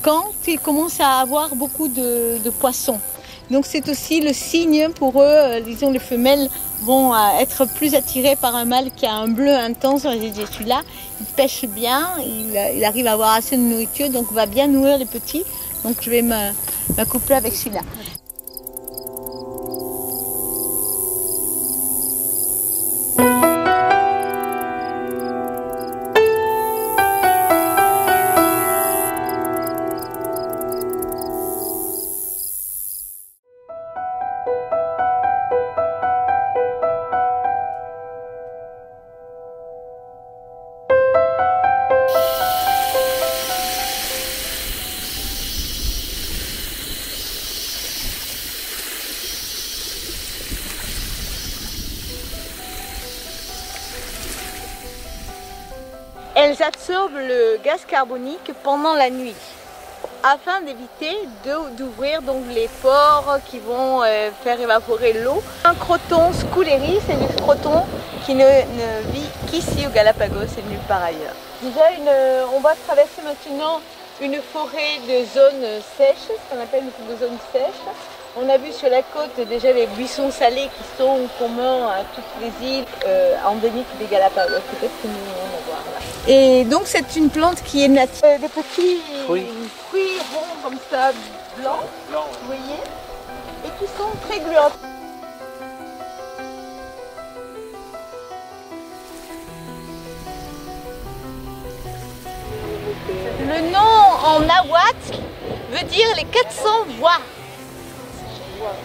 quand ils commencent à avoir beaucoup de poissons. Donc c'est aussi le signe pour eux, disons les femelles vont être plus attirées par un mâle qui a un bleu intense. Celui-là, il pêche bien, il arrive à avoir assez de nourriture, donc va bien nourrir les petits. Donc je vais m'accoupler avec celui-là. Elles absorbent le gaz carbonique pendant la nuit afin d'éviter d'ouvrir donc les pores qui vont faire évaporer l'eau. Un croton scouleri, c'est du croton qui ne vit qu'ici au Galapagos et nulle part ailleurs. Déjà, on va traverser maintenant une forêt de zones sèches, ce qu'on appelle une zone sèche. On a vu sur la côte déjà les buissons salés qui sont communs à toutes les îles endémiques des Galapagos. Peut-être que nous allons en voir là. Et donc c'est une plante qui est native. Des petits fruits ronds comme ça, blancs, vous voyez, et qui sont très gluants. en nahuatl veut dire les 400 voix.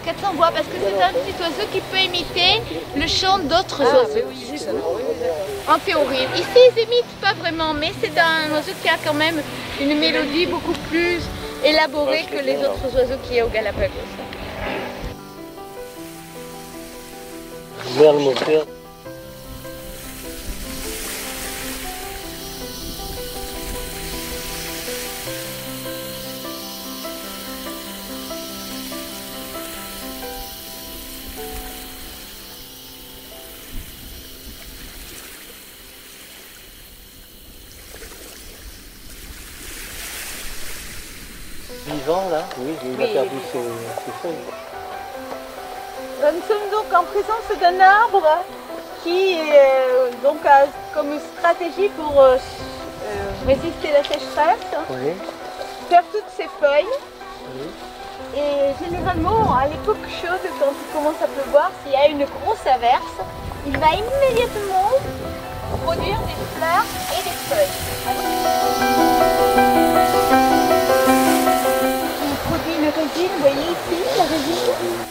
400 voix parce que c'est un petit oiseau qui peut imiter le chant d'autres oiseaux. En théorie. Ici ils imitent pas vraiment, mais c'est un oiseau qui a quand même une mélodie beaucoup plus élaborée que les autres oiseaux qu'il y a au Galapagos. Merde, mon frère. Vivant là, oui, il a perdu ses feuilles. Nous sommes donc en présence d'un arbre qui donc a comme stratégie pour résister à la sécheresse, Oui. faire toutes ses feuilles. Oui. Et généralement, à l'époque chaude, quand il commence à pleuvoir, s'il y a une grosse averse, il va immédiatement produire des fleurs et des feuilles. Il produit une résine, vous voyez ici, la résine.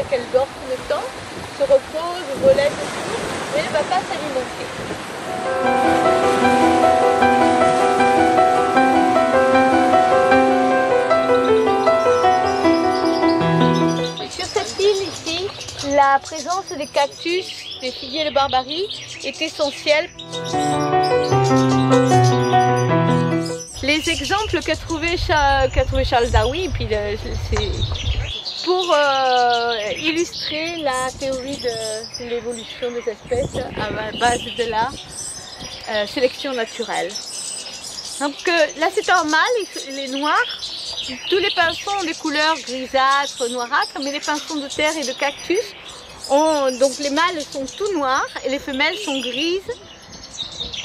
Qu'elle dort tout le temps, se repose, relève aussi, mais elle ne va pas s'alimenter. Sur cette île ici, la présence des cactus, des figuiers de Barbarie est essentielle. Les exemples qu'a trouvé Charles Darwin, puis c'est pour illustrer la théorie de l'évolution des espèces à base de la sélection naturelle. Donc là c'est normal, les noirs, tous les pinsons ont des couleurs grisâtres, noirâtres, mais les pinsons de terre et de cactus donc les mâles sont tout noirs et les femelles sont grises.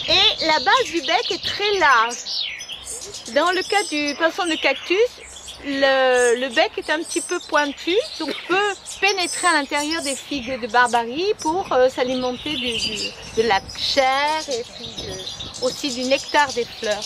Et la base du bec est très large. Dans le cas du pinson de cactus, le bec est un petit peu pointu, donc peut pénétrer à l'intérieur des figues de Barbarie pour s'alimenter de la chair et puis aussi du nectar des fleurs.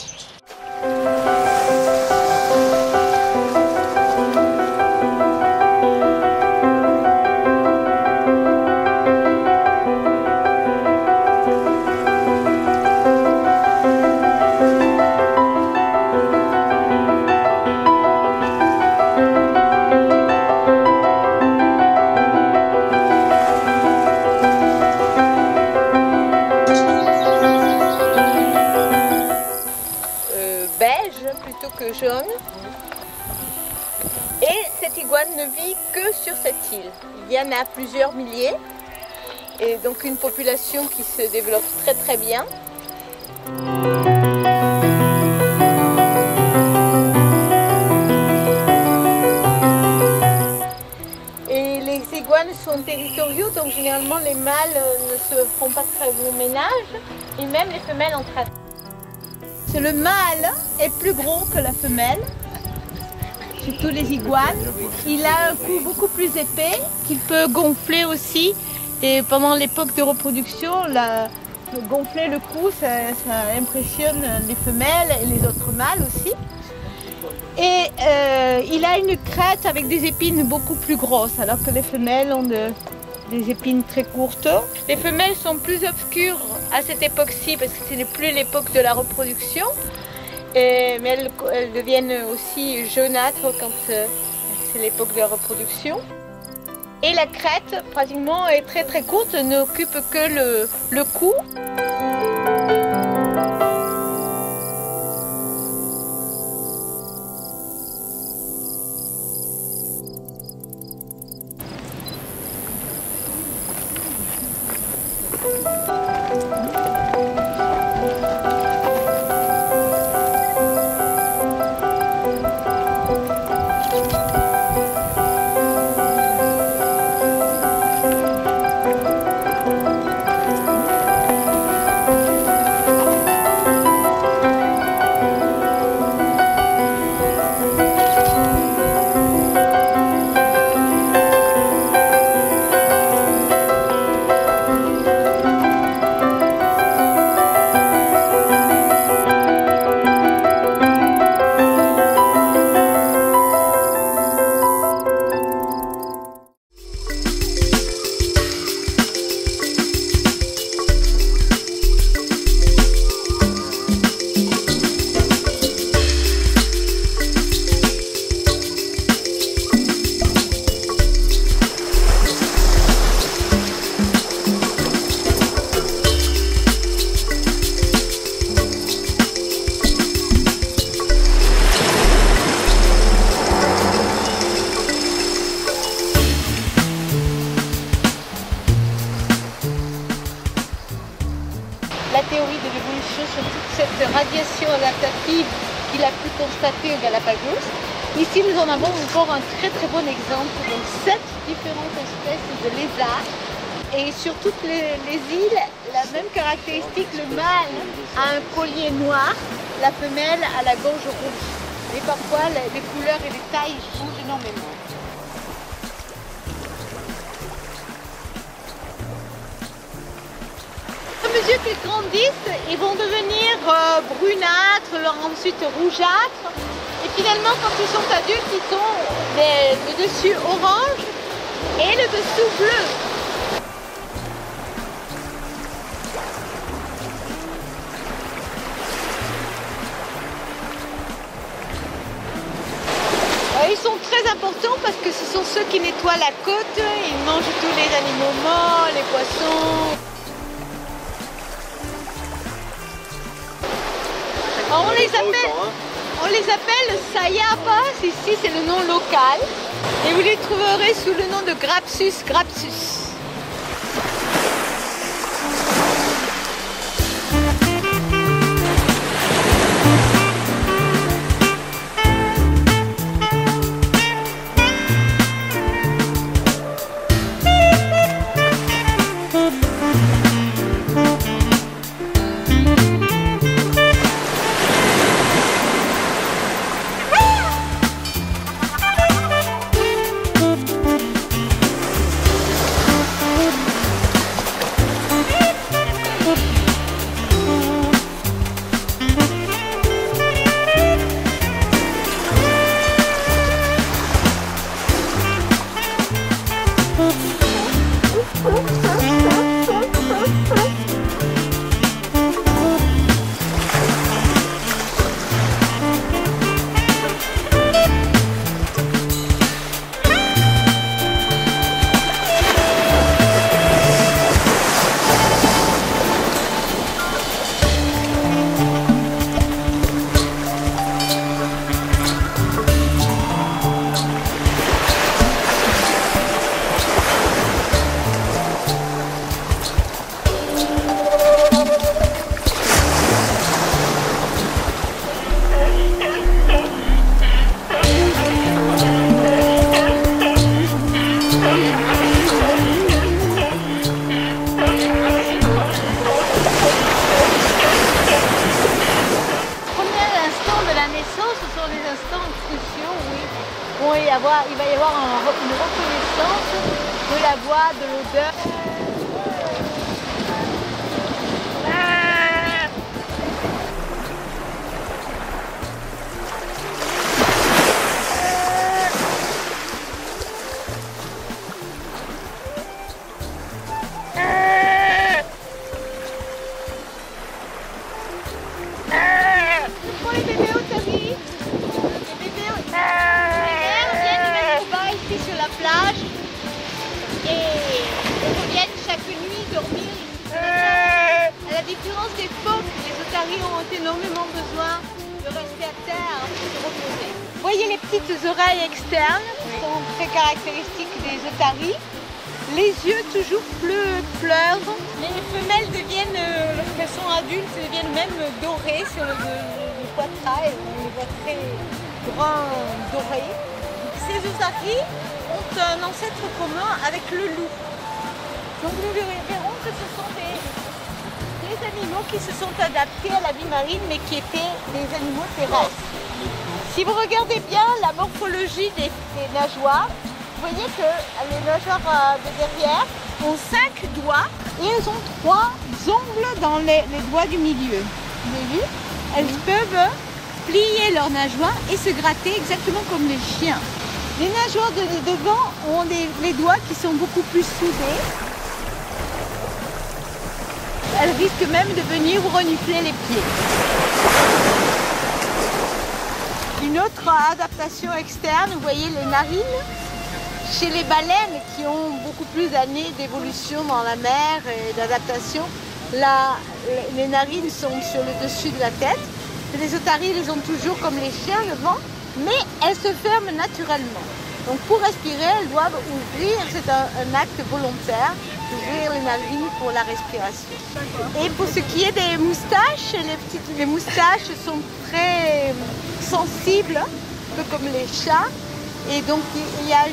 cette iguane ne vit que sur cette île. Il y en a plusieurs milliers et donc une population qui se développe très très bien. Et les iguanes sont territoriaux, donc généralement les mâles ne se font pas très bon ménage et même les femelles entre elles. Le mâle est plus gros que la femelle. Surtout les iguanes. Il a un cou beaucoup plus épais qu'il peut gonfler aussi. Et pendant l'époque de reproduction, gonfler le cou, ça impressionne les femelles et les autres mâles aussi. Et il a une crête avec des épines beaucoup plus grosses, alors que les femelles ont des épines très courtes. Les femelles sont plus obscures à cette époque-ci parce que ce n'est plus l'époque de la reproduction. Mais elles deviennent aussi jaunâtres quand c'est l'époque de la reproduction. Et la crête, pratiquement, est très très courte, n'occupe que le cou. La théorie de l'évolution sur toute cette radiation adaptative qu'il a pu constater au Galapagos. Ici, nous en avons encore un très très bon exemple. Donc 7 différentes espèces de lézards. Et sur toutes les îles, la même caractéristique, le mâle a un collier noir, la femelle a la gorge rouge. Et parfois, les couleurs et les tailles changent énormément. À mesure qu'ils grandissent, ils vont devenir brunâtres, ensuite rougeâtres. Et finalement, quand ils sont adultes, ils ont le dessus orange et le dessous bleu. Ils sont très importants parce que ce sont ceux qui nettoient la côte, ils mangent tous les animaux morts, les poissons. Alors on les appelle sayapas, ici c'est le nom local. Et vous les trouverez sous le nom de Grapsus grapsus. il va y avoir une reconnaissance de la voix, de l'odeur. Pour les bébés otaries, viennent ici sur la plage et reviennent chaque nuit dormir. À la différence des phoques, les otaries ont énormément besoin de rester à terre pour se reposer. Vous voyez les petites oreilles externes qui sont très caractéristiques des otaries. Les yeux toujours pleurent. Les femelles deviennent, lorsqu'elles sont adultes, deviennent même dorées sur le poitrail. On les voit très brun doré. Ces otaries ont un ancêtre commun avec le loup. Donc nous verrons que ce sont des animaux qui se sont adaptés à la vie marine mais qui étaient des animaux terrestres. Si vous regardez bien la morphologie des nageoires, vous voyez que les nageoires de derrière ont 5 doigts et elles ont 3 ongles dans les doigts du milieu. Vous avez vu? Elles peuvent plier leurs nageoires et se gratter exactement comme les chiens. Les nageoires de devant ont les doigts qui sont beaucoup plus soudés. Elles risquent même de venir vous renifler les pieds. Une autre adaptation externe, vous voyez les narines. Chez les baleines qui ont beaucoup plus d'années d'évolution dans la mer et d'adaptation, les narines sont sur le dessus de la tête. Les otaries les ont toujours comme les chiens devant, mais elles se ferment naturellement. Donc pour respirer, elles doivent ouvrir, c'est un acte volontaire d'ouvrir les narines pour la respiration. Et pour ce qui est des moustaches, les moustaches sont très sensibles, un peu comme les chats. Et donc il y a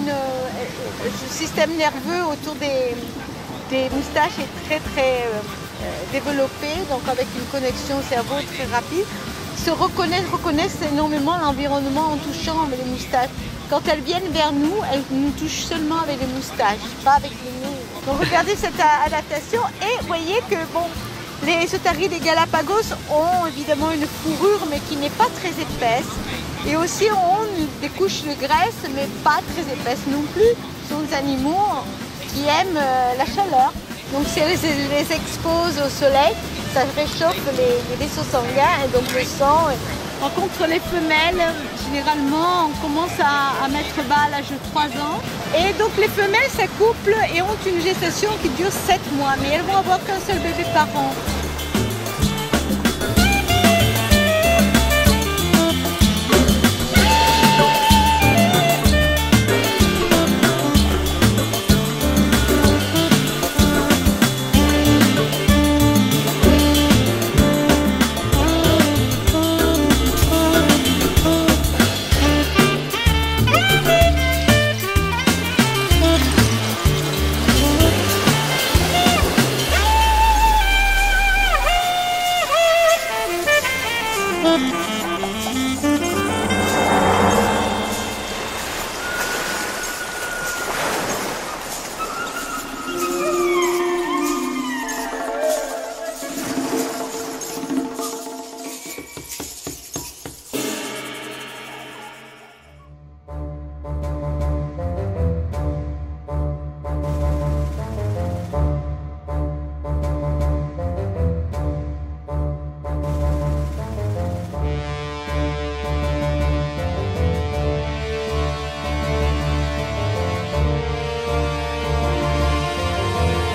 ce système nerveux autour des moustaches est très développé, donc avec une connexion au cerveau très rapide. Ils reconnaissent énormément l'environnement en touchant avec les moustaches. Quand elles viennent vers nous, elles nous touchent seulement avec les moustaches, pas avec les nez. Donc regardez cette adaptation et voyez que les otaries des Galapagos ont évidemment une fourrure mais qui n'est pas très épaisse. Et aussi ont des couches de graisse, mais pas très épaisses non plus. Ce sont des animaux qui aiment la chaleur. Donc si elles les exposent au soleil, ça réchauffe les vaisseaux sanguins et donc le sang. Par contre, les femelles, généralement, on commence à mettre bas à l'âge de 3 ans. Et donc les femelles s'accouplent et ont une gestation qui dure 7 mois. Mais elles vont avoir qu'un seul bébé par an.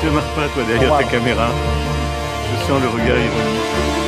Ne marque pas toi derrière ta caméra. Je sens le regard ironique.